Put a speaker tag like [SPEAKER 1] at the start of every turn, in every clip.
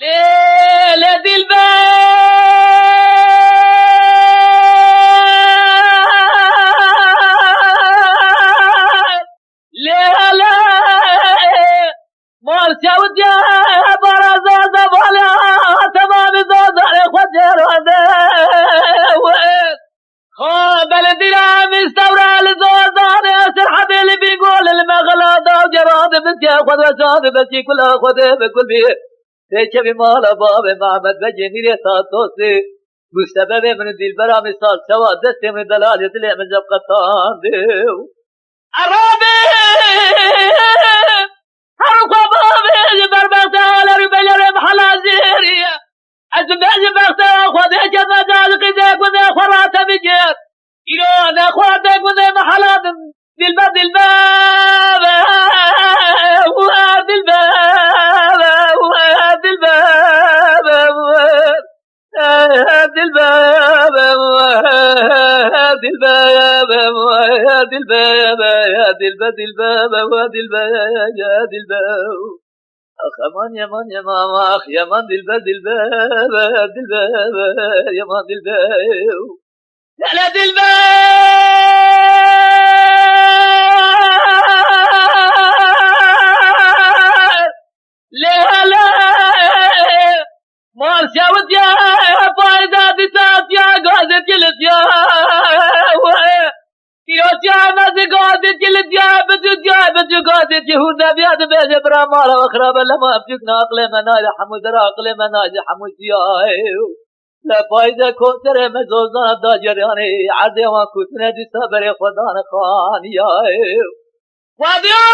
[SPEAKER 1] ليلة الباب ليلة مارشا وديا برزاز بلا تمام زوزر خجر خاب الدرا مستورى لزوزان ياسر حبيل بيقول المغلاضة وجراد بسيا خذ وجاد بسي كل خذ بكل بيه تيجي بمال باب محمد بجني ريساتوسي مستبب من الدلبرة مثال سوا دست من دلال يطلع من جب قطان ديو عربي حرق بابي جبر بغتال ربيل محلا زيريا أزبع جبرتا خذ جد مجال قدك وذي خرات بجير إيران أخواتك وذي محلات دلباب دلباب وهاد الباب وهاد الباب وهاد الباب وهاد الباب وهاد الباب يا الباب الباب وهاد الباب يا الباب أخ يمان يمان يمان أخ يمان الباب الباب الباب يمان الباب لا الباب لا لا مارشا وديا فايدة دسات يا قادة جلد يا يا مازي قادة جلد يا بدو قادة يهودا بياد بيجي برا مالا وخراب لما أفجقنا أقلي مناج حمود را أقلي مناج حمود يا لا فايدة كوتر مزوزان داجر يعني عدي وكوتنا دي صبر خدان خان يا وابيا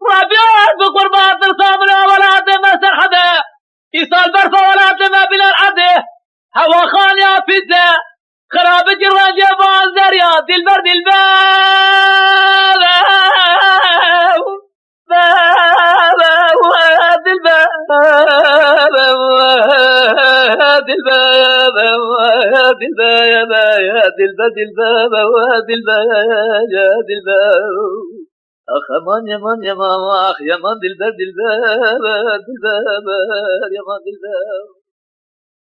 [SPEAKER 1] وابيات بقربات الصامرة ولا دم سرحدة إيصال برفة ولا دم بلا العدة هوا خان يا فزة خراب جران جبان زريا دلبر دلباب وهاد الباب وهاد الباب وهاد الباب يا دلبر دلباب وهاد الباب يا دلباب أخ يمان يمان يمان أخ يمان دلباب دلباب دلباب يمان دلباب